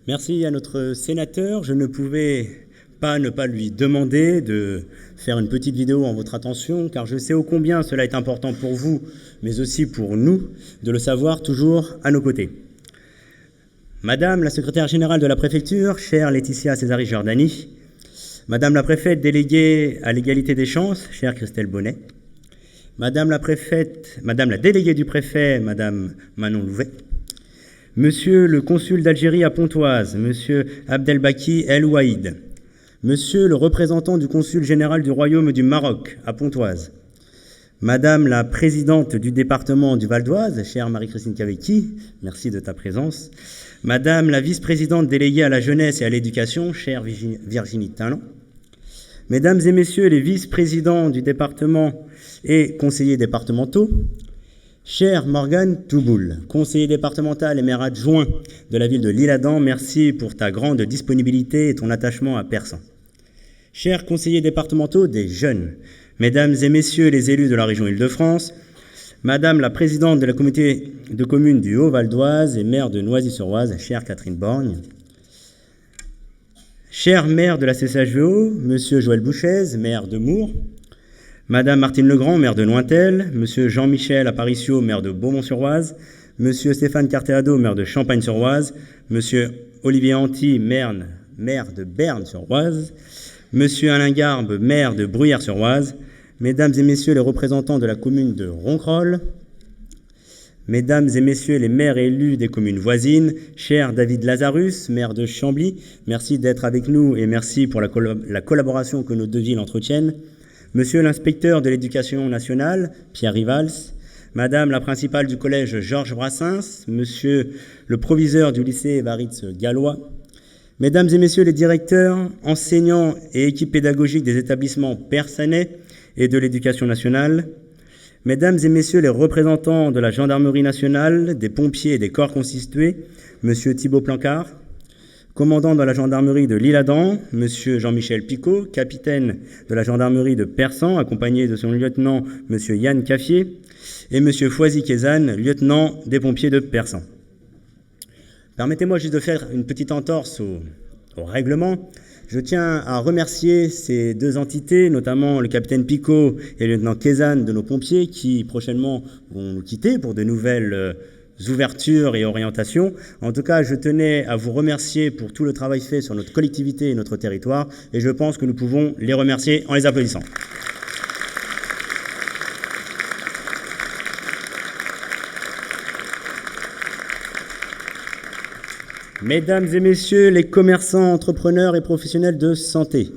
Merci à notre sénateur. Je ne pouvais pas ne pas lui demander de faire une petite vidéo en votre attention, car je sais ô combien cela est important pour vous, mais aussi pour nous, de le savoir toujours à nos côtés. Madame la secrétaire générale de la préfecture, chère Laetitia Césari-Giordani, Madame la préfète déléguée à l'égalité des chances, chère Christelle Bonnet, Madame la déléguée du préfet, Madame Manon Louvet, Monsieur le consul d'Algérie à Pontoise, Monsieur Abdelbaki El Ouaïd, Monsieur le représentant du consul général du Royaume du Maroc à Pontoise, Madame la présidente du département du Val d'Oise, chère Marie-Christine Cavecchi, merci de ta présence, Madame la vice-présidente déléguée à la jeunesse et à l'éducation, chère Virginie Talon, Mesdames et Messieurs les vice-présidents du département et conseillers départementaux, cher Morgane Touboul, conseiller départemental et maire adjoint de la ville de l'Isle-Adam, merci pour ta grande disponibilité et ton attachement à Persan. Chers conseillers départementaux des jeunes, mesdames et messieurs les élus de la région Île-de-France, madame la présidente de la communauté de communes du Haut-Val d'Oise et maire de Noisy-sur-Oise, chère Catherine Borgne, cher maire de la CCHVO, monsieur Joël Bouchez, maire de Mours, Madame Martine Legrand, maire de Nointel, Monsieur Jean-Michel Aparicio, maire de Beaumont-sur-Oise, Monsieur Stéphane Carteado, maire de Champagne-sur-Oise, Monsieur Olivier Anti, maire de Berne-sur-Oise, Monsieur Alain Garbe, maire de Bruyères-sur-Oise, Mesdames et Messieurs les représentants de la commune de Ronquerolles, Mesdames et Messieurs les maires élus des communes voisines, cher David Lazarus, maire de Chambly, merci d'être avec nous et merci pour la collaboration que nos deux villes entretiennent, Monsieur l'inspecteur de l'éducation nationale, Pierre Rivals, Madame la principale du collège Georges Brassens, Monsieur le proviseur du lycée Évariste Gallois, Mesdames et Messieurs les directeurs, enseignants et équipes pédagogiques des établissements persanais et de l'éducation nationale, Mesdames et Messieurs les représentants de la gendarmerie nationale, des pompiers et des corps constitués, Monsieur Thibault Plancard, commandant de la gendarmerie de l'Isle-Adam, Monsieur Jean-Michel Picot, capitaine de la gendarmerie de Persan, accompagné de son lieutenant Monsieur Yann Caffier, et Monsieur Foisy Kézanne, lieutenant des pompiers de Persan. Permettez-moi juste de faire une petite entorse au règlement. Je tiens à remercier ces deux entités, notamment le capitaine Picot et le lieutenant Kézanne de nos pompiers, qui prochainement vont nous quitter pour de nouvelles ouvertures et orientations. En tout cas, je tenais à vous remercier pour tout le travail fait sur notre collectivité et notre territoire, et je pense que nous pouvons les remercier en les applaudissant. Mesdames et Messieurs les commerçants, entrepreneurs et professionnels de santé,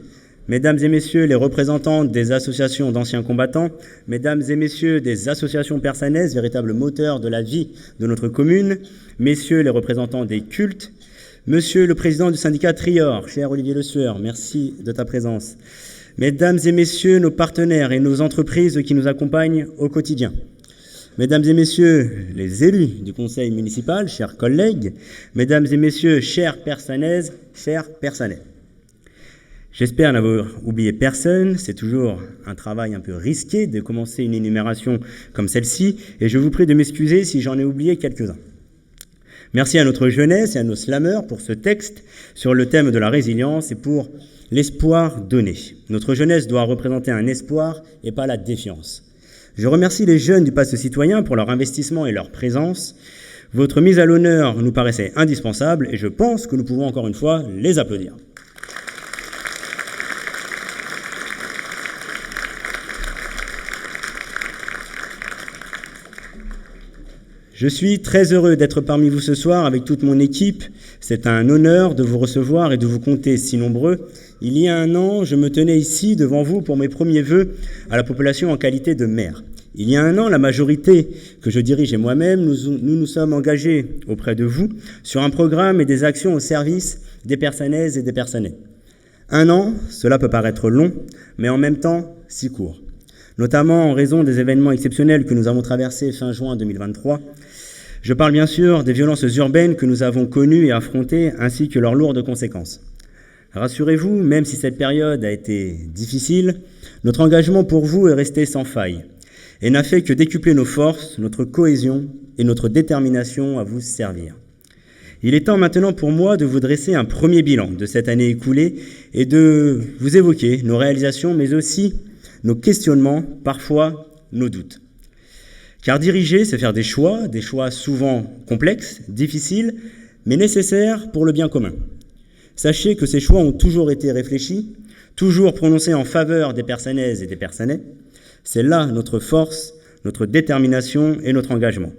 Mesdames et Messieurs les représentants des associations d'anciens combattants, Mesdames et Messieurs des associations persanaises, véritables moteurs de la vie de notre commune, Messieurs les représentants des cultes, Monsieur le président du syndicat Trior, cher Olivier Le Sueur, merci de ta présence, Mesdames et Messieurs nos partenaires et nos entreprises qui nous accompagnent au quotidien, Mesdames et Messieurs les élus du conseil municipal, chers collègues, Mesdames et Messieurs, chères persanaises, chers persanais. J'espère n'avoir oublié personne, c'est toujours un travail un peu risqué de commencer une énumération comme celle-ci, et je vous prie de m'excuser si j'en ai oublié quelques-uns. Merci à notre jeunesse et à nos slameurs pour ce texte sur le thème de la résilience et pour l'espoir donné. Notre jeunesse doit représenter un espoir et pas la défiance. Je remercie les jeunes du Pass Citoyen pour leur investissement et leur présence. Votre mise à l'honneur nous paraissait indispensable et je pense que nous pouvons encore une fois les applaudir. Je suis très heureux d'être parmi vous ce soir avec toute mon équipe. C'est un honneur de vous recevoir et de vous compter si nombreux. Il y a un an, je me tenais ici devant vous pour mes premiers vœux à la population en qualité de maire. Il y a un an, la majorité que je dirige et moi-même, nous sommes engagés auprès de vous sur un programme et des actions au service des Persanaises et des Persanais. Un an, cela peut paraître long, mais en même temps si court. Notamment en raison des événements exceptionnels que nous avons traversés fin juin 2023. Je parle bien sûr des violences urbaines que nous avons connues et affrontées, ainsi que leurs lourdes conséquences. Rassurez-vous, même si cette période a été difficile, notre engagement pour vous est resté sans faille et n'a fait que décupler nos forces, notre cohésion et notre détermination à vous servir. Il est temps maintenant pour moi de vous dresser un premier bilan de cette année écoulée et de vous évoquer nos réalisations, mais aussi nos questionnements, parfois nos doutes. Car diriger, c'est faire des choix souvent complexes, difficiles, mais nécessaires pour le bien commun. Sachez que ces choix ont toujours été réfléchis, toujours prononcés en faveur des Persannaises et des Persannais. C'est là notre force, notre détermination et notre engagement.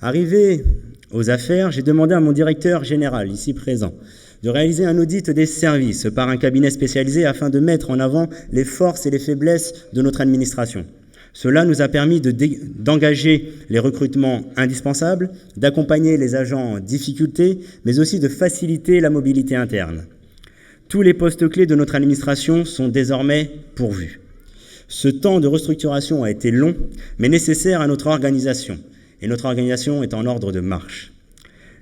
Arrivé aux affaires, j'ai demandé à mon directeur général, ici présent, de réaliser un audit des services par un cabinet spécialisé afin de mettre en avant les forces et les faiblesses de notre administration. Cela nous a permis d'engager les recrutements indispensables, d'accompagner les agents en difficulté, mais aussi de faciliter la mobilité interne. Tous les postes clés de notre administration sont désormais pourvus. Ce temps de restructuration a été long, mais nécessaire à notre organisation, et notre organisation est en ordre de marche.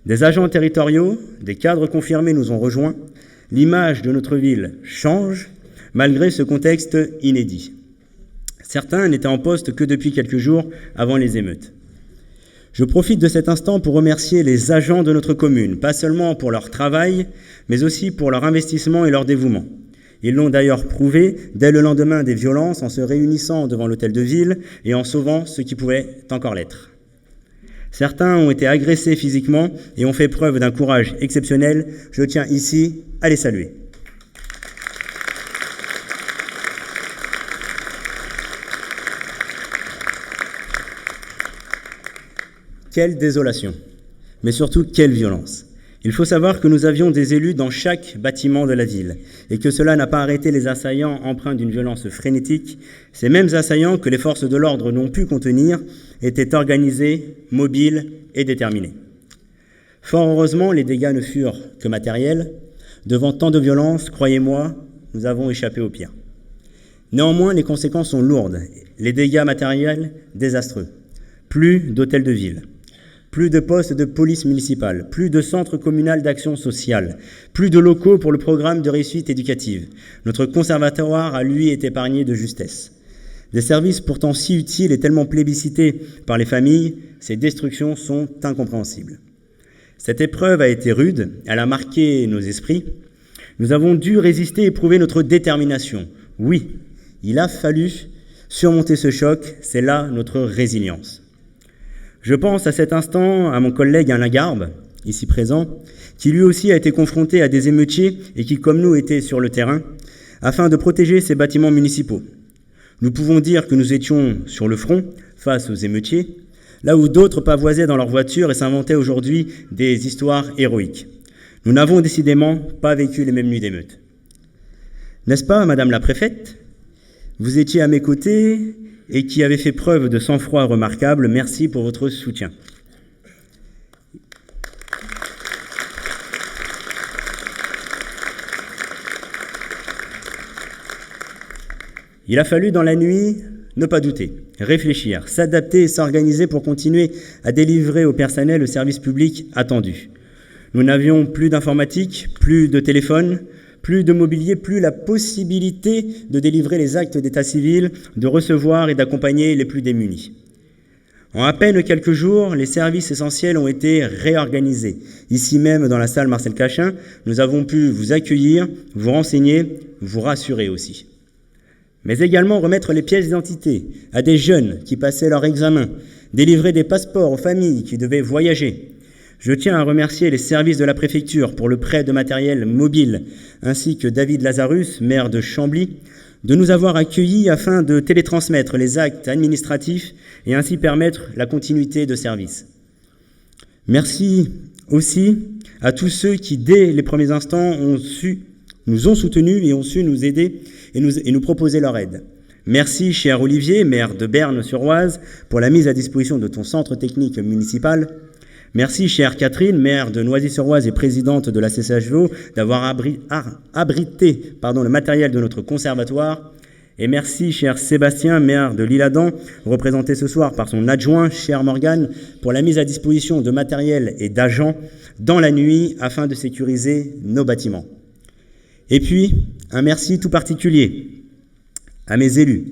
Des agents territoriaux, des cadres confirmés nous ont rejoints. L'image de notre ville change, malgré ce contexte inédit. Certains n'étaient en poste que depuis quelques jours avant les émeutes. Je profite de cet instant pour remercier les agents de notre commune, pas seulement pour leur travail, mais aussi pour leur investissement et leur dévouement. Ils l'ont d'ailleurs prouvé dès le lendemain des violences en se réunissant devant l'hôtel de ville et en sauvant ceux qui pouvaient encore l'être. Certains ont été agressés physiquement et ont fait preuve d'un courage exceptionnel. Je tiens ici à les saluer. Quelle désolation, mais surtout quelle violence. Il faut savoir que nous avions des élus dans chaque bâtiment de la ville et que cela n'a pas arrêté les assaillants empreints d'une violence frénétique. Ces mêmes assaillants que les forces de l'ordre n'ont pu contenir étaient organisés, mobiles et déterminés. Fort heureusement, les dégâts ne furent que matériels. Devant tant de violence, croyez-moi, nous avons échappé au pire. Néanmoins, les conséquences sont lourdes, les dégâts matériels désastreux. Plus d'hôtels de ville. Plus de postes de police municipale, plus de centres communaux d'action sociale, plus de locaux pour le programme de réussite éducative. Notre conservatoire a, lui, été épargné de justesse. Des services pourtant si utiles et tellement plébiscités par les familles, ces destructions sont incompréhensibles. Cette épreuve a été rude, elle a marqué nos esprits. Nous avons dû résister et prouver notre détermination. Oui, il a fallu surmonter ce choc, c'est là notre résilience. Je pense à cet instant à mon collègue Alain Garbe, ici présent, qui lui aussi a été confronté à des émeutiers et qui, comme nous, était sur le terrain, afin de protéger ces bâtiments municipaux. Nous pouvons dire que nous étions sur le front, face aux émeutiers, là où d'autres pavoisaient dans leur voiture et s'inventaient aujourd'hui des histoires héroïques. Nous n'avons décidément pas vécu les mêmes nuits d'émeute. N'est-ce pas, Madame la Préfète ? Vous étiez à mes côtés et qui avez fait preuve de sang-froid remarquable. Merci pour votre soutien. Il a fallu dans la nuit ne pas douter, réfléchir, s'adapter et s'organiser pour continuer à délivrer au personnel le service public attendu. Nous n'avions plus d'informatique, plus de téléphone, plus de mobilier, plus la possibilité de délivrer les actes d'état civil, de recevoir et d'accompagner les plus démunis. En à peine quelques jours, les services essentiels ont été réorganisés. Ici même, dans la salle Marcel Cachin, nous avons pu vous accueillir, vous renseigner, vous rassurer aussi. Mais également remettre les pièces d'identité à des jeunes qui passaient leur examen, délivrer des passeports aux familles qui devaient voyager. Je tiens à remercier les services de la préfecture pour le prêt de matériel mobile, ainsi que David Lazarus, maire de Chambly, de nous avoir accueillis afin de télétransmettre les actes administratifs et ainsi permettre la continuité de service. Merci aussi à tous ceux qui, dès les premiers instants, nous ont soutenus et ont su nous aider et nous proposer leur aide. Merci, cher Olivier, maire de Berne-sur-Oise, pour la mise à disposition de ton centre technique municipal. Merci, chère Catherine, maire de Noisy-sur-Oise et présidente de la CCHVO, d'avoir abrité le matériel de notre conservatoire. Et merci, cher Sébastien, maire de l'Isle-Adam, représenté ce soir par son adjoint, cher Morgane, pour la mise à disposition de matériel et d'agents dans la nuit afin de sécuriser nos bâtiments. Et puis, un merci tout particulier à mes élus,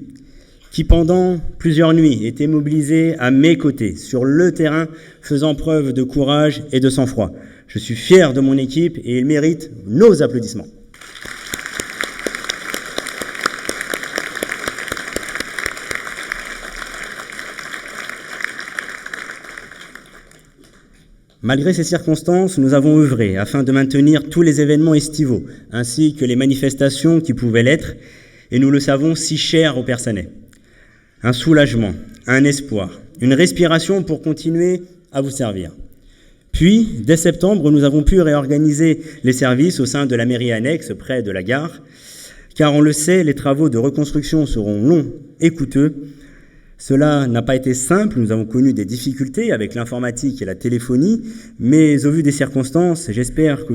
qui pendant plusieurs nuits étaient mobilisés à mes côtés, sur le terrain, faisant preuve de courage et de sang-froid. Je suis fier de mon équipe et ils méritent nos applaudissements. Malgré ces circonstances, nous avons œuvré afin de maintenir tous les événements estivaux, ainsi que les manifestations qui pouvaient l'être, et nous le savons si chers aux Persanais. Un soulagement, un espoir, une respiration pour continuer à vous servir. Puis, dès septembre, nous avons pu réorganiser les services au sein de la mairie annexe près de la gare, car on le sait, les travaux de reconstruction seront longs et coûteux. Cela n'a pas été simple, nous avons connu des difficultés avec l'informatique et la téléphonie, mais au vu des circonstances, j'espère que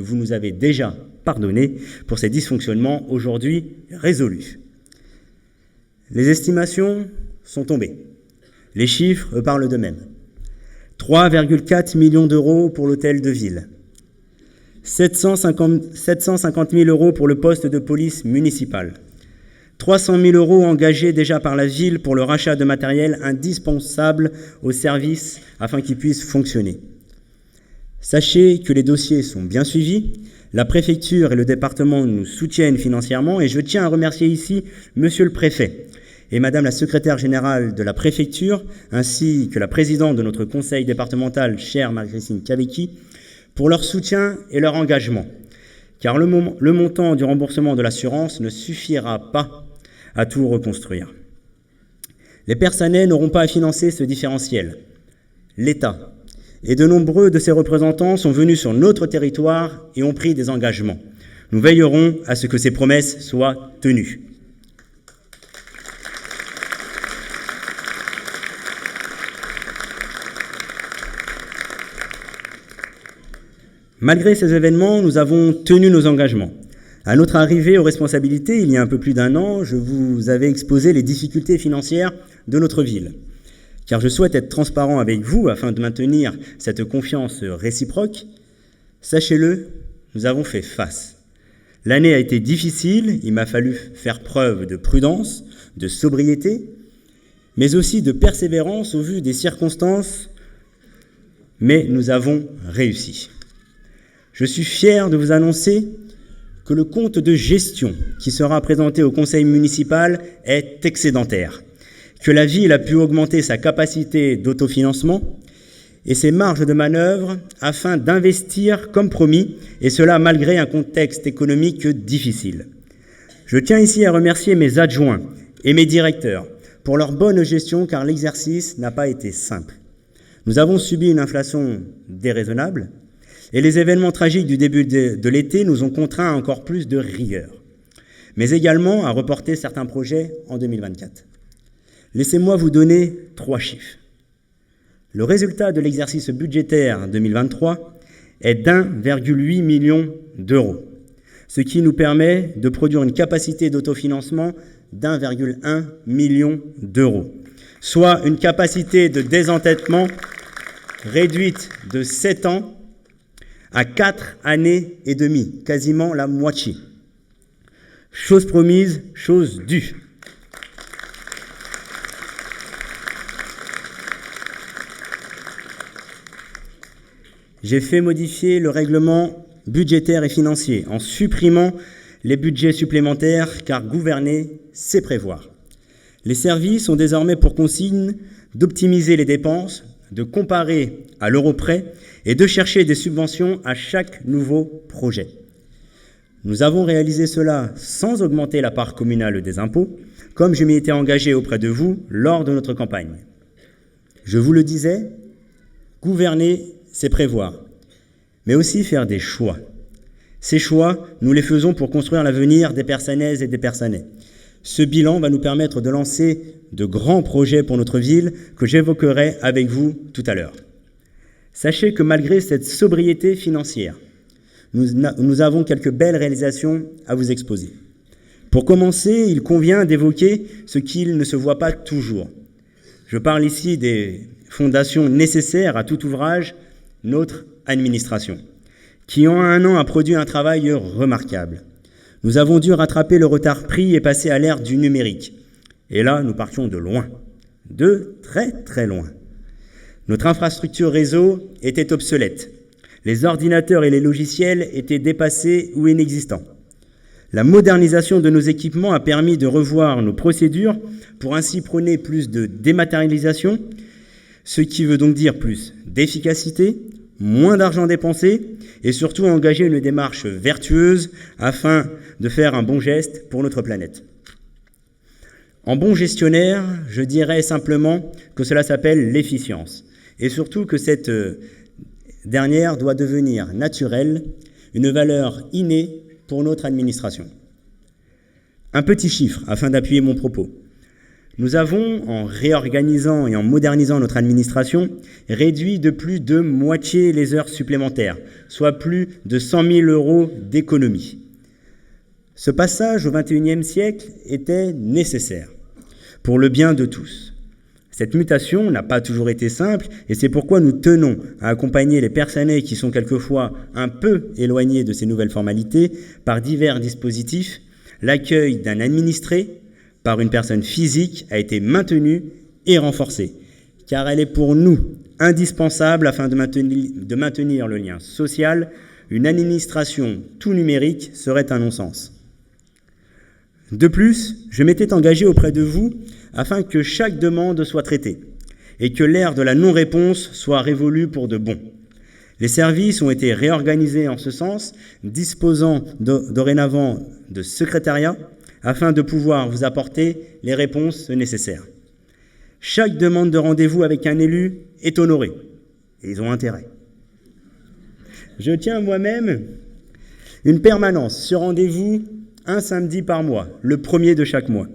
vous nous avez déjà pardonné pour ces dysfonctionnements aujourd'hui résolus. Les estimations sont tombées. Les chiffres parlent d'eux-mêmes. 3,4 millions d'euros pour l'hôtel de ville. 750 000 euros pour le poste de police municipal. 300 000 euros engagés déjà par la ville pour le rachat de matériel indispensable au service afin qu'il puisse fonctionner. Sachez que les dossiers sont bien suivis, la préfecture et le département nous soutiennent financièrement et je tiens à remercier ici Monsieur le Préfet et Madame la Secrétaire Générale de la Préfecture ainsi que la Présidente de notre Conseil départemental, chère Marie-Christine Cavecchi, pour leur soutien et leur engagement. Car le montant du remboursement de l'assurance ne suffira pas à tout reconstruire. Les Persanais n'auront pas à financer ce différentiel. L'État et de nombreux de ses représentants sont venus sur notre territoire et ont pris des engagements. Nous veillerons à ce que ces promesses soient tenues. Malgré ces événements, nous avons tenu nos engagements. À notre arrivée aux responsabilités, il y a un peu plus d'un an, je vous avais exposé les difficultés financières de notre ville. Car je souhaite être transparent avec vous afin de maintenir cette confiance réciproque. Sachez-le, nous avons fait face. L'année a été difficile, il m'a fallu faire preuve de prudence, de sobriété, mais aussi de persévérance au vu des circonstances, mais nous avons réussi. Je suis fier de vous annoncer que le compte de gestion qui sera présenté au conseil municipal est excédentaire, que la ville a pu augmenter sa capacité d'autofinancement et ses marges de manœuvre afin d'investir comme promis, et cela malgré un contexte économique difficile. Je tiens ici à remercier mes adjoints et mes directeurs pour leur bonne gestion car l'exercice n'a pas été simple. Nous avons subi une inflation déraisonnable, et les événements tragiques du début de l'été nous ont contraints à encore plus de rigueur, mais également à reporter certains projets en 2024. Laissez-moi vous donner 3 chiffres. Le résultat de l'exercice budgétaire 2023 est d'1,8 million d'euros, ce qui nous permet de produire une capacité d'autofinancement d'1,1 million d'euros, soit une capacité de désendettement réduite de 7 ans à 4 années et demie, quasiment la moitié. Chose promise, chose due. J'ai fait modifier le règlement budgétaire et financier en supprimant les budgets supplémentaires car gouverner, c'est prévoir. Les services ont désormais pour consigne d'optimiser les dépenses, de comparer à l'euro près et de chercher des subventions à chaque nouveau projet. Nous avons réalisé cela sans augmenter la part communale des impôts, comme je m'y étais engagé auprès de vous lors de notre campagne. Je vous le disais, gouverner, c'est prévoir, mais aussi faire des choix. Ces choix, nous les faisons pour construire l'avenir des Persanaises et des Persanais. Ce bilan va nous permettre de lancer de grands projets pour notre ville que j'évoquerai avec vous tout à l'heure. Sachez que malgré cette sobriété financière, nous avons quelques belles réalisations à vous exposer. Pour commencer, il convient d'évoquer ce qu'il ne se voit pas toujours. Je parle ici des fondations nécessaires à tout ouvrage, notre administration, qui en un an a produit un travail remarquable. Nous avons dû rattraper le retard pris et passer à l'ère du numérique. Et là, nous partions de loin, de très très loin. Notre infrastructure réseau était obsolète. Les ordinateurs et les logiciels étaient dépassés ou inexistants. La modernisation de nos équipements a permis de revoir nos procédures pour ainsi prôner plus de dématérialisation, ce qui veut donc dire plus d'efficacité, moins d'argent dépensé et surtout engager une démarche vertueuse afin de faire un bon geste pour notre planète. En bon gestionnaire, je dirais simplement que cela s'appelle l'efficience et surtout que cette dernière doit devenir naturelle, une valeur innée pour notre administration. Un petit chiffre afin d'appuyer mon propos. Nous avons, en réorganisant et en modernisant notre administration, réduit de plus de moitié les heures supplémentaires, soit plus de 100 000 € d'économie. Ce passage au XXIe siècle était nécessaire pour le bien de tous. Cette mutation n'a pas toujours été simple et c'est pourquoi nous tenons à accompagner les personnes qui sont quelquefois un peu éloignées de ces nouvelles formalités par divers dispositifs. L'accueil d'un administré par une personne physique a été maintenu et renforcé, car elle est pour nous indispensable afin de maintenir le lien social. Une administration tout numérique serait un non-sens. De plus, je m'étais engagé auprès de vous afin que chaque demande soit traitée et que l'ère de la non-réponse soit révolue pour de bon. Les services ont été réorganisés en ce sens, disposant dorénavant de secrétariat afin de pouvoir vous apporter les réponses nécessaires. Chaque demande de rendez-vous avec un élu est honorée et ils ont intérêt. Je tiens moi-même une permanence sur rendez-vous un samedi par mois, le 1er de chaque mois,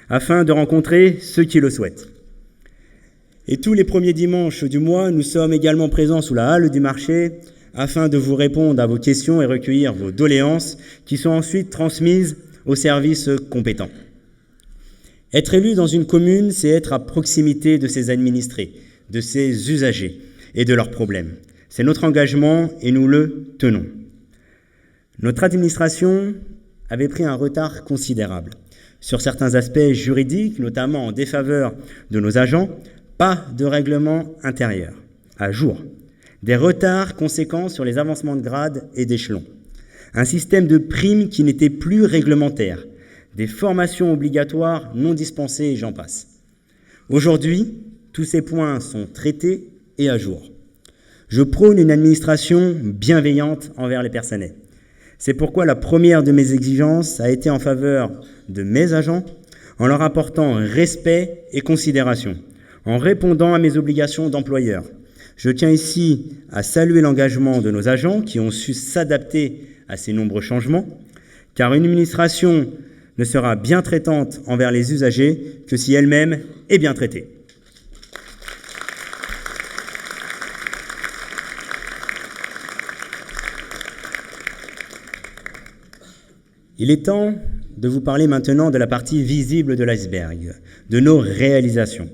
afin de rencontrer ceux qui le souhaitent. Et tous les premiers dimanches du mois, nous sommes également présents sous la halle du marché afin de vous répondre à vos questions et recueillir vos doléances qui sont ensuite transmises aux services compétents. Être élu dans une commune, c'est être à proximité de ses administrés, de ses usagers et de leurs problèmes. C'est notre engagement et nous le tenons. Notre administration avait pris un retard considérable sur certains aspects juridiques, notamment en défaveur de nos agents. Pas de règlement intérieur à jour, des retards conséquents sur les avancements de grade et d'échelon, un système de primes qui n'était plus réglementaire, des formations obligatoires non dispensées et j'en passe. Aujourd'hui, tous ces points sont traités et à jour. Je prône une administration bienveillante envers les personnels. C'est pourquoi la première de mes exigences a été en faveur de mes agents, en leur apportant respect et considération, en répondant à mes obligations d'employeur. Je tiens ici à saluer l'engagement de nos agents qui ont su s'adapter à ces nombreux changements, car une administration ne sera bien traitante envers les usagers que si elle-même est bien traitée. Il est temps de vous parler maintenant de la partie visible de l'iceberg, de nos réalisations.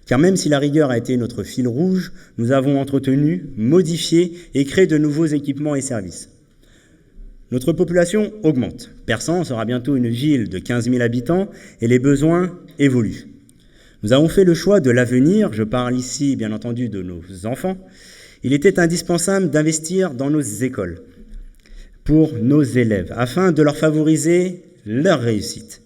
Car même si la rigueur a été notre fil rouge, nous avons entretenu, modifié et créé de nouveaux équipements et services. Notre population augmente. Persan sera bientôt une ville de 15 000 habitants et les besoins évoluent. Nous avons fait le choix de l'avenir, je parle ici bien entendu de nos enfants. Il était indispensable d'investir dans nos écoles pour nos élèves afin de leur favoriser leur réussite.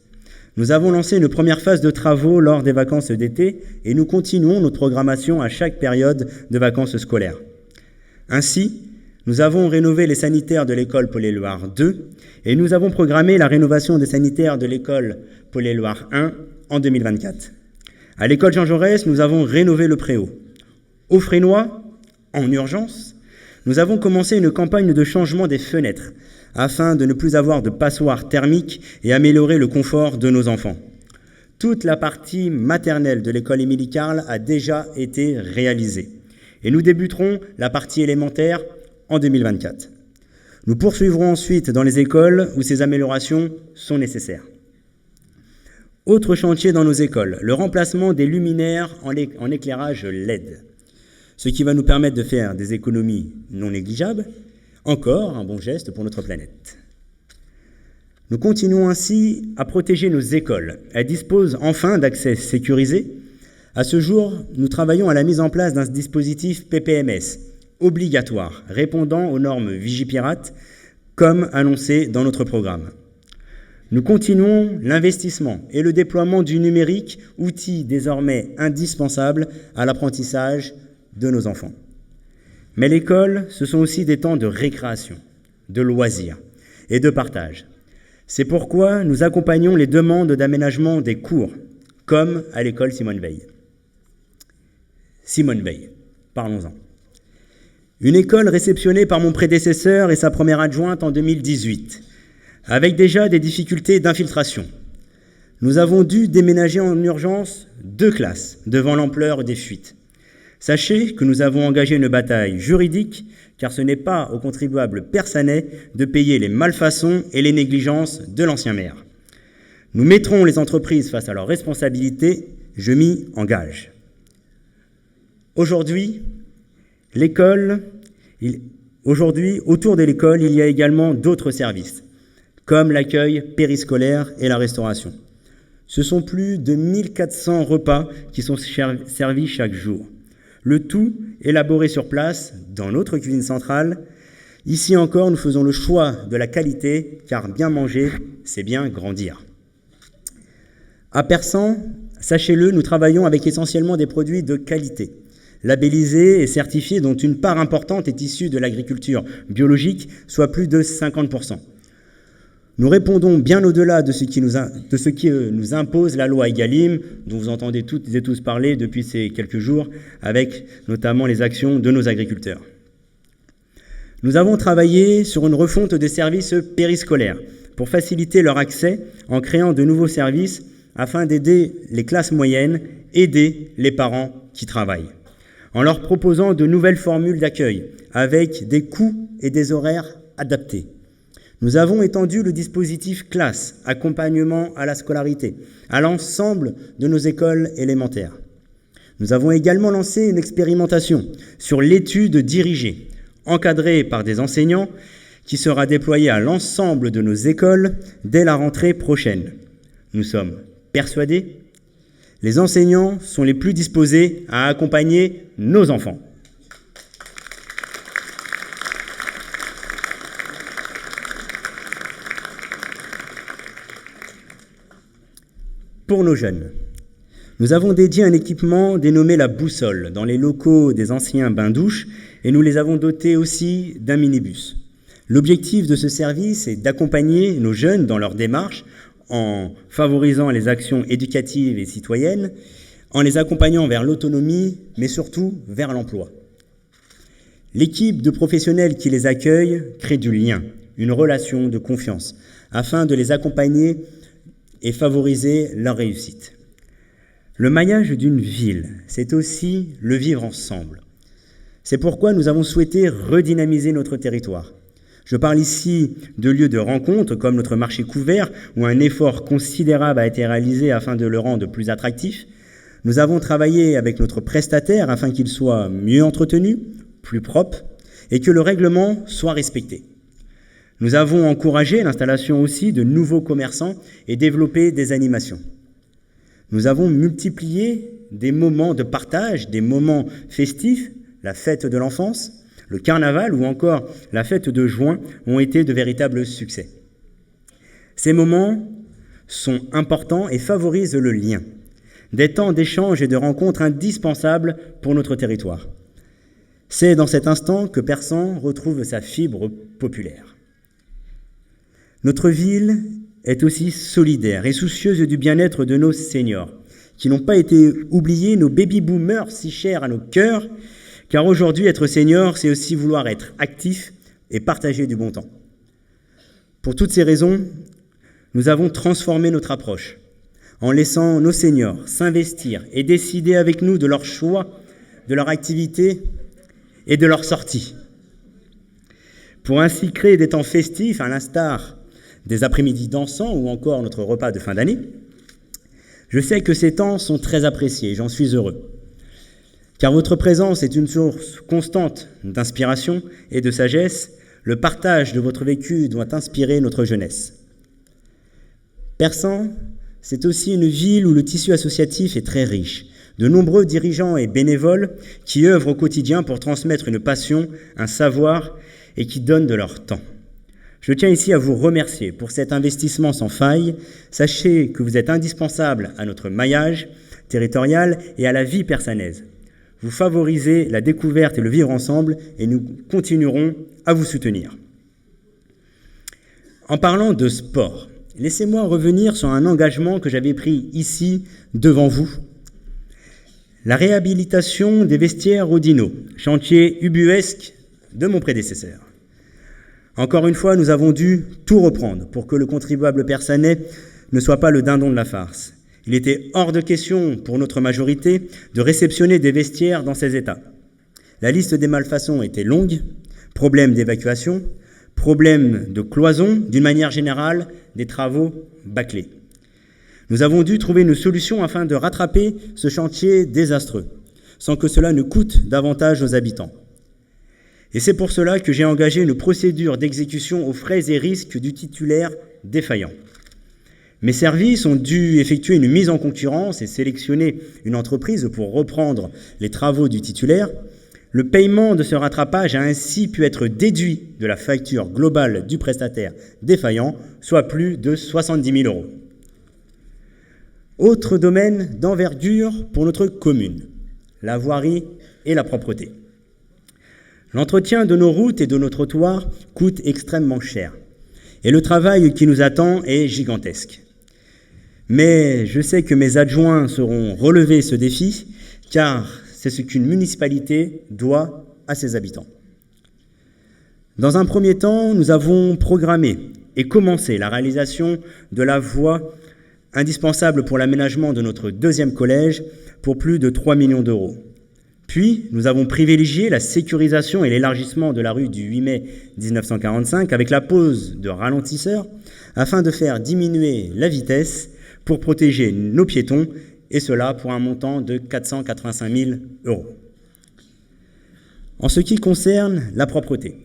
Nous avons lancé une première phase de travaux lors des vacances d'été et nous continuons notre programmation à chaque période de vacances scolaires. Ainsi, nous avons rénové les sanitaires de l'école Paul-et-Loire 2 et nous avons programmé la rénovation des sanitaires de l'école Paul-et-Loire 1 en 2024. À l'école Jean Jaurès, nous avons rénové le préau. Au Fresnois, en urgence, nous avons commencé une campagne de changement des fenêtres afin de ne plus avoir de passoires thermiques et améliorer le confort de nos enfants. Toute la partie maternelle de l'école Émilie Carle a déjà été réalisée et nous débuterons la partie élémentaire en 2024. Nous poursuivrons ensuite dans les écoles où ces améliorations sont nécessaires. Autre chantier dans nos écoles, le remplacement des luminaires en éclairage LED, ce qui va nous permettre de faire des économies non négligeables. Encore un bon geste pour notre planète. Nous continuons ainsi à protéger nos écoles. Elles disposent enfin d'accès sécurisé. À ce jour, nous travaillons à la mise en place d'un dispositif PPMS obligatoire, répondant aux normes Vigipirate, comme annoncé dans notre programme. Nous continuons l'investissement et le déploiement du numérique, outil désormais indispensable à l'apprentissage de nos enfants. Mais l'école, ce sont aussi des temps de récréation, de loisirs et de partage. C'est pourquoi nous accompagnons les demandes d'aménagement des cours, comme à l'école Simone Veil. Simone Veil, parlons-en. Une école réceptionnée par mon prédécesseur et sa première adjointe en 2018, avec déjà des difficultés d'infiltration. Nous avons dû déménager en urgence 2 classes devant l'ampleur des fuites. Sachez que nous avons engagé une bataille juridique, car ce n'est pas aux contribuables persanais de payer les malfaçons et les négligences de l'ancien maire. Nous mettrons les entreprises face à leurs responsabilités, je m'y engage. Aujourd'hui, autour de l'école, il y a également d'autres services, comme l'accueil périscolaire et la restauration. Ce sont plus de 1400 repas qui sont servis chaque jour. Le tout élaboré sur place, dans notre cuisine centrale. Ici encore, nous faisons le choix de la qualité, car bien manger, c'est bien grandir. À Persan, sachez-le, nous travaillons avec essentiellement des produits de qualité, labellisés et certifiés, dont une part importante est issue de l'agriculture biologique, soit plus de 50%. Nous répondons bien au-delà de ce qui nous impose la loi Egalim, dont vous entendez toutes et tous parler depuis ces quelques jours, avec notamment les actions de nos agriculteurs. Nous avons travaillé sur une refonte des services périscolaires pour faciliter leur accès en créant de nouveaux services afin d'aider les classes moyennes, aider les parents qui travaillent, en leur proposant de nouvelles formules d'accueil avec des coûts et des horaires adaptés. Nous avons étendu le dispositif classe, accompagnement à la scolarité, à l'ensemble de nos écoles élémentaires. Nous avons également lancé une expérimentation sur l'étude dirigée, encadrée par des enseignants, qui sera déployée à l'ensemble de nos écoles dès la rentrée prochaine. Nous sommes persuadés, les enseignants sont les plus disposés à accompagner nos enfants. Pour nos jeunes, nous avons dédié un équipement dénommé la Boussole dans les locaux des anciens bains-douches et nous les avons dotés aussi d'un minibus. L'objectif de ce service est d'accompagner nos jeunes dans leur démarche en favorisant les actions éducatives et citoyennes, en les accompagnant vers l'autonomie, mais surtout vers l'emploi. L'équipe de professionnels qui les accueille crée du lien, une relation de confiance, afin de les accompagner et favoriser leur réussite. Le maillage d'une ville, c'est aussi le vivre ensemble. C'est pourquoi nous avons souhaité redynamiser notre territoire. Je parle ici de lieux de rencontre comme notre marché couvert, où un effort considérable a été réalisé afin de le rendre plus attractif. Nous avons travaillé avec notre prestataire afin qu'il soit mieux entretenu, plus propre, et que le règlement soit respecté. Nous avons encouragé l'installation aussi de nouveaux commerçants et développé des animations. Nous avons multiplié des moments de partage, des moments festifs, la fête de l'enfance, le carnaval ou encore la fête de juin ont été de véritables succès. Ces moments sont importants et favorisent le lien, des temps d'échange et de rencontres indispensables pour notre territoire. C'est dans cet instant que Persan retrouve sa fibre populaire. Notre ville est aussi solidaire et soucieuse du bien-être de nos seniors, qui n'ont pas été oubliés, nos baby-boomers si chers à nos cœurs, car aujourd'hui, être senior, c'est aussi vouloir être actif et partager du bon temps. Pour toutes ces raisons, nous avons transformé notre approche en laissant nos seniors s'investir et décider avec nous de leur choix, de leur activité et de leur sortie. Pour ainsi créer des temps festifs, à l'instar des après-midi dansants ou encore notre repas de fin d'année. Je sais que ces temps sont très appréciés, j'en suis heureux. Car votre présence est une source constante d'inspiration et de sagesse. Le partage de votre vécu doit inspirer notre jeunesse. Persan, c'est aussi une ville où le tissu associatif est très riche. De nombreux dirigeants et bénévoles qui œuvrent au quotidien pour transmettre une passion, un savoir et qui donnent de leur temps. Je tiens ici à vous remercier pour cet investissement sans faille. Sachez que vous êtes indispensables à notre maillage territorial et à la vie persanaise. Vous favorisez la découverte et le vivre ensemble et nous continuerons à vous soutenir. En parlant de sport, laissez-moi revenir sur un engagement que j'avais pris ici devant vous. La réhabilitation des vestiaires au Dino, chantier ubuesque de mon prédécesseur. Encore une fois, nous avons dû tout reprendre pour que le contribuable persanais ne soit pas le dindon de la farce. Il était hors de question pour notre majorité de réceptionner des vestiaires dans ces états. La liste des malfaçons était longue, problèmes d'évacuation, problèmes de cloison, d'une manière générale, des travaux bâclés. Nous avons dû trouver une solution afin de rattraper ce chantier désastreux, sans que cela ne coûte davantage aux habitants. Et c'est pour cela que j'ai engagé une procédure d'exécution aux frais et risques du titulaire défaillant. Mes services ont dû effectuer une mise en concurrence et sélectionner une entreprise pour reprendre les travaux du titulaire. Le paiement de ce rattrapage a ainsi pu être déduit de la facture globale du prestataire défaillant, soit plus de 70 000 €. Autre domaine d'envergure pour notre commune, la voirie et la propreté. L'entretien de nos routes et de nos trottoirs coûte extrêmement cher. Et le travail qui nous attend est gigantesque. Mais je sais que mes adjoints sauront relever ce défi, car c'est ce qu'une municipalité doit à ses habitants. Dans un premier temps, nous avons programmé et commencé la réalisation de la voie indispensable pour l'aménagement de notre deuxième collège pour plus de 3 millions d'euros. Puis, nous avons privilégié la sécurisation et l'élargissement de la rue du 8 mai 1945 avec la pose de ralentisseurs afin de faire diminuer la vitesse pour protéger nos piétons, et cela pour un montant de 485 000 €. En ce qui concerne la propreté,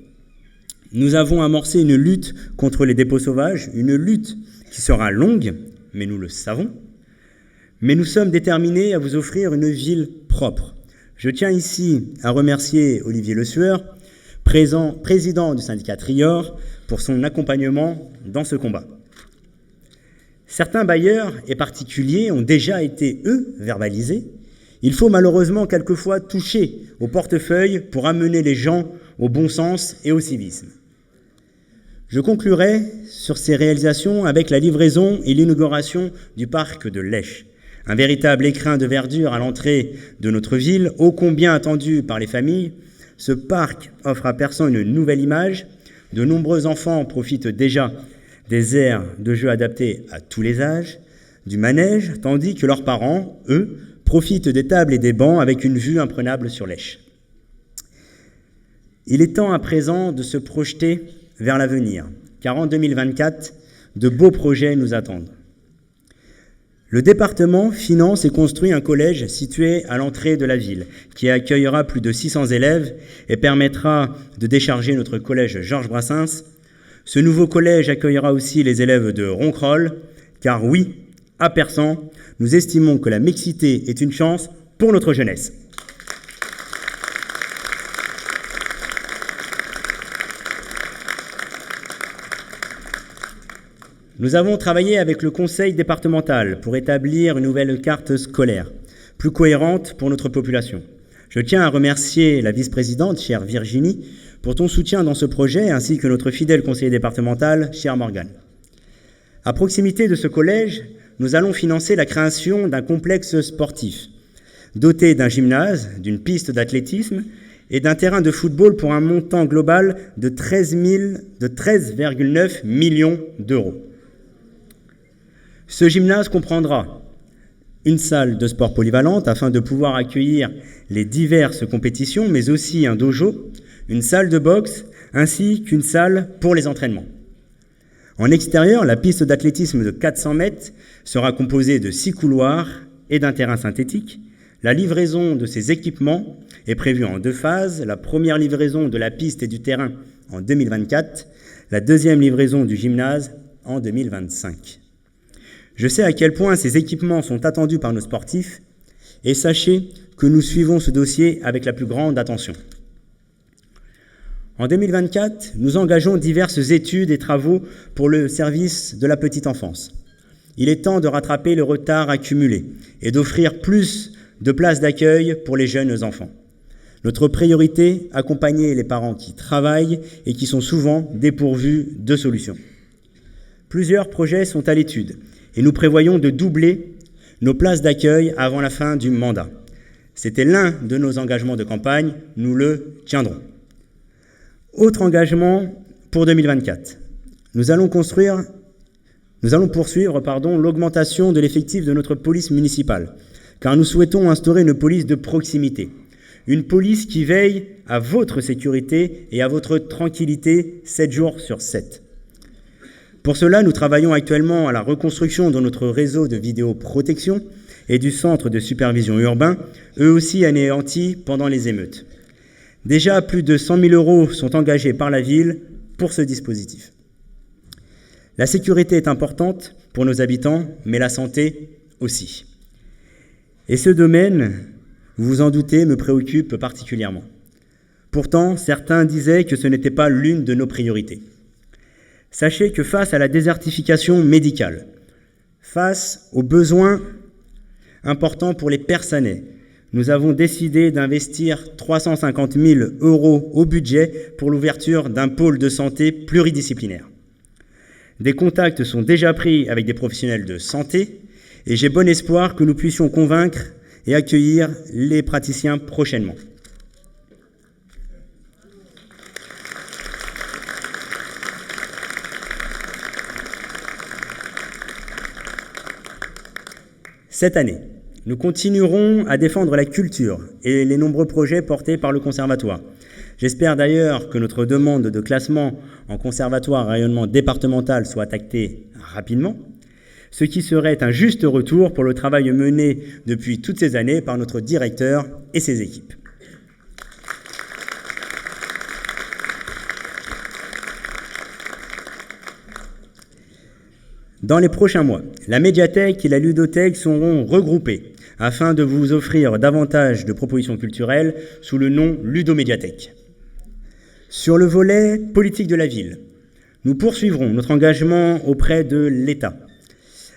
nous avons amorcé une lutte contre les dépôts sauvages, une lutte qui sera longue, mais nous le savons. Mais nous sommes déterminés à vous offrir une ville propre. Je tiens ici à remercier Olivier Le Sueur, président du syndicat Trior, pour son accompagnement dans ce combat. Certains bailleurs et particuliers ont déjà été, eux, verbalisés. Il faut malheureusement quelquefois toucher au portefeuille pour amener les gens au bon sens et au civisme. Je conclurai sur ces réalisations avec la livraison et l'inauguration du parc de Lèche, un véritable écrin de verdure à l'entrée de notre ville, ô combien attendu par les familles. Ce parc offre à Persan une nouvelle image. De nombreux enfants profitent déjà des aires de jeu adaptées à tous les âges, du manège, tandis que leurs parents, eux, profitent des tables et des bancs avec une vue imprenable sur Lèche. Il est temps à présent de se projeter vers l'avenir, car en 2024, de beaux projets nous attendent. Le département finance et construit un collège situé à l'entrée de la ville, qui accueillera plus de 600 élèves et permettra de décharger notre collège Georges Brassens. Ce nouveau collège accueillera aussi les élèves de Ronquerolles, car oui, à Persan, nous estimons que la mixité est une chance pour notre jeunesse. Nous avons travaillé avec le conseil départemental pour établir une nouvelle carte scolaire, plus cohérente pour notre population. Je tiens à remercier la vice-présidente, chère Virginie, pour ton soutien dans ce projet, ainsi que notre fidèle conseiller départemental, chère Morgane. À proximité de ce collège, nous allons financer la création d'un complexe sportif, doté d'un gymnase, d'une piste d'athlétisme et d'un terrain de football pour un montant global de 13,9 millions d'euros. Ce gymnase comprendra une salle de sport polyvalente afin de pouvoir accueillir les diverses compétitions, mais aussi un dojo, une salle de boxe, ainsi qu'une salle pour les entraînements. En extérieur, la piste d'athlétisme de 400 mètres sera composée de 6 couloirs et d'un terrain synthétique. La livraison de ces équipements est prévue en 2 phases. La première livraison de la piste et du terrain en 2024, la deuxième livraison du gymnase en 2025. Je sais à quel point ces équipements sont attendus par nos sportifs et sachez que nous suivons ce dossier avec la plus grande attention. En 2024, nous engageons diverses études et travaux pour le service de la petite enfance. Il est temps de rattraper le retard accumulé et d'offrir plus de places d'accueil pour les jeunes enfants. Notre priorité, accompagner les parents qui travaillent et qui sont souvent dépourvus de solutions. Plusieurs projets sont à l'étude et nous prévoyons de doubler nos places d'accueil avant la fin du mandat. C'était l'un de nos engagements de campagne, nous le tiendrons. Autre engagement pour 2024. Nous allons poursuivre l'augmentation de l'effectif de notre police municipale, car nous souhaitons instaurer une police de proximité, une police qui veille à votre sécurité et à votre tranquillité 7 jours sur 7. Pour cela, nous travaillons actuellement à la reconstruction de notre réseau de vidéoprotection et du centre de supervision urbain, eux aussi anéantis pendant les émeutes. Déjà, plus de 100 000 € sont engagés par la ville pour ce dispositif. La sécurité est importante pour nos habitants, mais la santé aussi. Et ce domaine, vous vous en doutez, me préoccupe particulièrement. Pourtant, certains disaient que ce n'était pas l'une de nos priorités. Sachez que face à la désertification médicale, face aux besoins importants pour les Persanais, nous avons décidé d'investir 350 000 € au budget pour l'ouverture d'un pôle de santé pluridisciplinaire. Des contacts sont déjà pris avec des professionnels de santé et j'ai bon espoir que nous puissions convaincre et accueillir les praticiens prochainement. Cette année, nous continuerons à défendre la culture et les nombreux projets portés par le Conservatoire. J'espère d'ailleurs que notre demande de classement en conservatoire à rayonnement départemental soit actée rapidement, ce qui serait un juste retour pour le travail mené depuis toutes ces années par notre directeur et ses équipes. Dans les prochains mois, la médiathèque et la ludothèque seront regroupées afin de vous offrir davantage de propositions culturelles sous le nom Ludomédiathèque. Sur le volet politique de la ville, nous poursuivrons notre engagement auprès de l'État.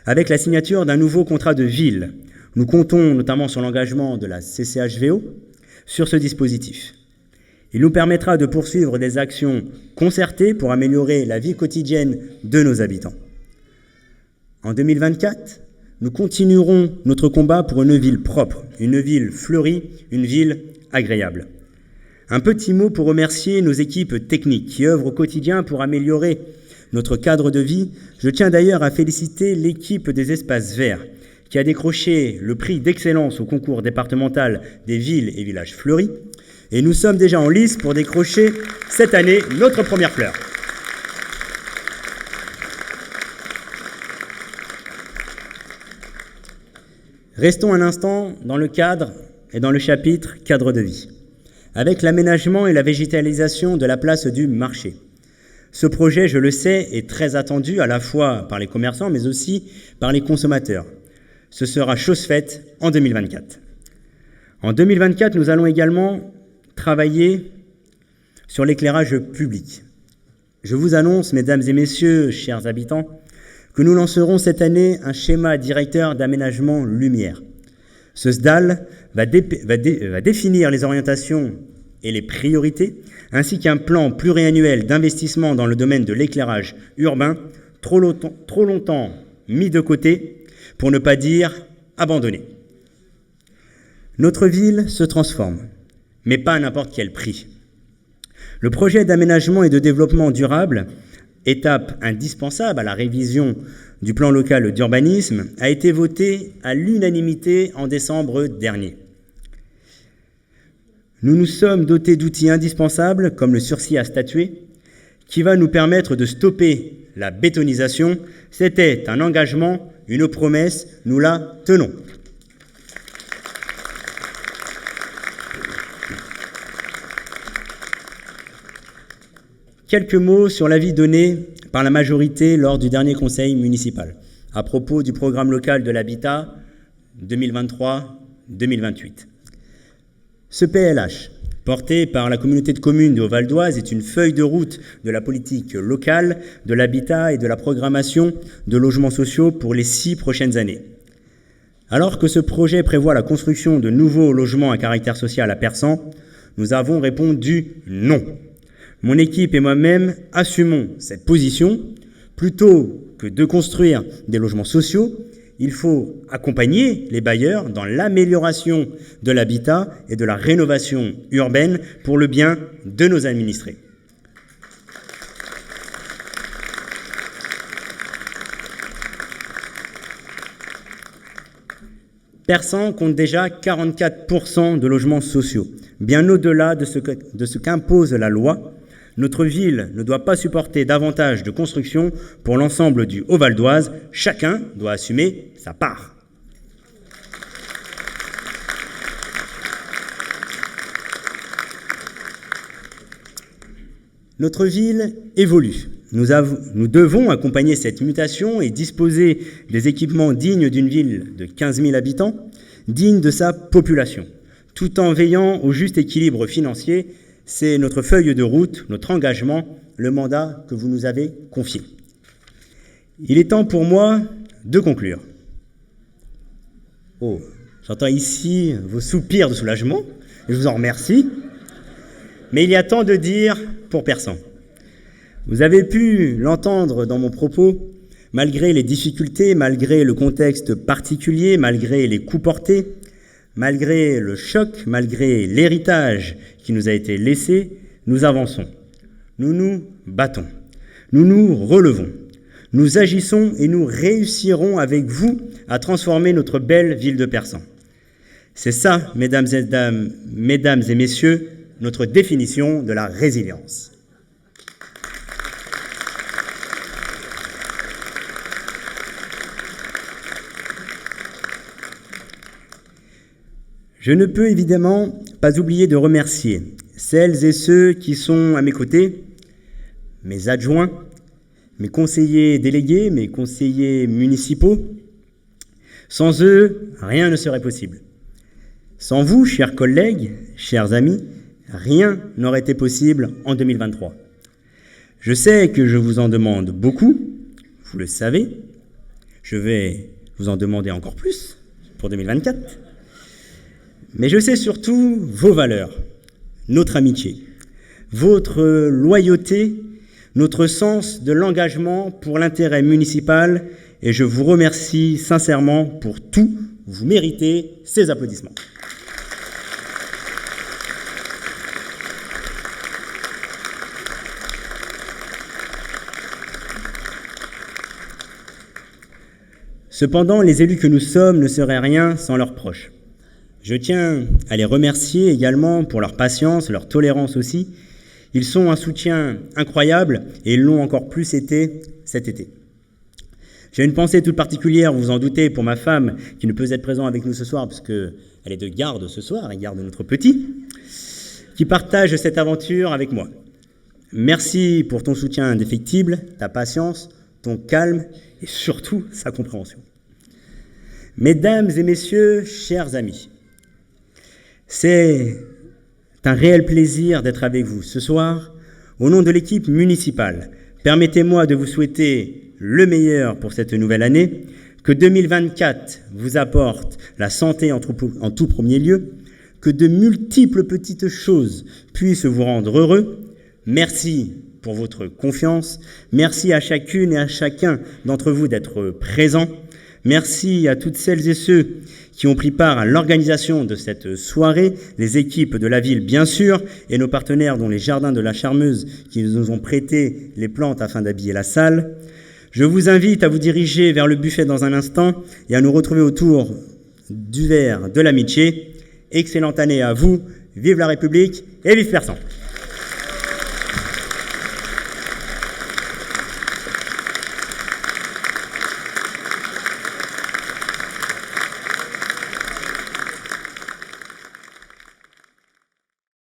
Avec la signature d'un nouveau contrat de ville, nous comptons notamment sur l'engagement de la CCHVO sur ce dispositif. Il nous permettra de poursuivre des actions concertées pour améliorer la vie quotidienne de nos habitants. En 2024, nous continuerons notre combat pour une ville propre, une ville fleurie, une ville agréable. Un petit mot pour remercier nos équipes techniques qui œuvrent au quotidien pour améliorer notre cadre de vie. Je tiens d'ailleurs à féliciter l'équipe des espaces verts qui a décroché le prix d'excellence au concours départemental des villes et villages fleuris. Et nous sommes déjà en lice pour décrocher cette année notre première fleur. Restons un instant dans le cadre et dans le chapitre cadre de vie, avec l'aménagement et la végétalisation de la place du marché. Ce projet, je le sais, est très attendu à la fois par les commerçants, mais aussi par les consommateurs. Ce sera chose faite en 2024. En 2024, nous allons également travailler sur l'éclairage public. Je vous annonce, mesdames et messieurs, chers habitants, que nous lancerons cette année un schéma directeur d'aménagement lumière. Ce SDAL va définir les orientations et les priorités, ainsi qu'un plan pluriannuel d'investissement dans le domaine de l'éclairage urbain, trop longtemps mis de côté, pour ne pas dire abandonné. Notre ville se transforme, mais pas à n'importe quel prix. Le projet d'aménagement et de développement durable, étape indispensable à la révision du plan local d'urbanisme, a été voté à l'unanimité en décembre dernier. Nous nous sommes dotés d'outils indispensables, comme le sursis à statuer, qui va nous permettre de stopper la bétonisation. C'était un engagement, une promesse, nous la tenons. Quelques mots sur l'avis donné par la majorité lors du dernier conseil municipal, à propos du programme local de l'habitat 2023-2028. Ce PLH, porté par la communauté de communes du Haut-Val d'Oise, est une feuille de route de la politique locale, de l'habitat et de la programmation de logements sociaux pour les 6 prochaines années. Alors que ce projet prévoit la construction de nouveaux logements à caractère social à Persan, nous avons répondu non. Mon équipe et moi-même assumons cette position. Plutôt que de construire des logements sociaux, il faut accompagner les bailleurs dans l'amélioration de l'habitat et de la rénovation urbaine pour le bien de nos administrés. Persan compte déjà 44% de logements sociaux, bien au-delà de ce qu'impose la loi. Notre ville ne doit pas supporter davantage de construction pour l'ensemble du Haut-Val d'Oise. Chacun doit assumer sa part. Notre ville évolue. Nous devons accompagner cette mutation et disposer des équipements dignes d'une ville de 15 000 habitants, digne de sa population, tout en veillant au juste équilibre financier. C'est notre feuille de route, notre engagement, le mandat que vous nous avez confié. Il est temps pour moi de conclure. Oh, j'entends ici vos soupirs de soulagement, et je vous en remercie. Mais il y a tant de dire pour Persan. Vous avez pu l'entendre dans mon propos, malgré les difficultés, malgré le contexte particulier, malgré les coups portés, malgré le choc, malgré l'héritage qui nous a été laissé, nous avançons. Nous nous battons. Nous nous relevons. Nous agissons et nous réussirons avec vous à transformer notre belle ville de Persan. C'est ça, mesdames et messieurs, notre définition de la résilience. Je ne peux évidemment pas oublier de remercier celles et ceux qui sont à mes côtés, mes adjoints, mes conseillers délégués, mes conseillers municipaux. Sans eux, rien ne serait possible. Sans vous, chers collègues, chers amis, rien n'aurait été possible en 2023. Je sais que je vous en demande beaucoup, vous le savez. Je vais vous en demander encore plus pour 2024. Mais je sais surtout vos valeurs, notre amitié, votre loyauté, notre sens de l'engagement pour l'intérêt municipal, et je vous remercie sincèrement pour tout. Vous méritez ces applaudissements. Cependant, les élus que nous sommes ne seraient rien sans leurs proches. Je tiens à les remercier également pour leur patience, leur tolérance aussi. Ils sont un soutien incroyable et ils l'ont encore plus été cet été. J'ai une pensée toute particulière, vous vous en doutez, pour ma femme qui ne peut être présente avec nous ce soir parce qu'elle est de garde ce soir, elle garde notre petit, qui partage cette aventure avec moi. Merci pour ton soutien indéfectible, ta patience, ton calme et surtout sa compréhension. Mesdames et messieurs, chers amis, c'est un réel plaisir d'être avec vous ce soir. Au nom de l'équipe municipale, permettez-moi de vous souhaiter le meilleur pour cette nouvelle année, que 2024 vous apporte la santé en tout premier lieu, que de multiples petites choses puissent vous rendre heureux. Merci pour votre confiance. Merci à chacune et à chacun d'entre vous d'être présents. Merci à toutes celles et ceux qui ont pris part à l'organisation de cette soirée, les équipes de la ville bien sûr, et nos partenaires dont les Jardins de la Charmeuse qui nous ont prêté les plantes afin d'habiller la salle. Je vous invite à vous diriger vers le buffet dans un instant et à nous retrouver autour du verre de l'amitié. Excellente année à vous, vive la République et vive Persan.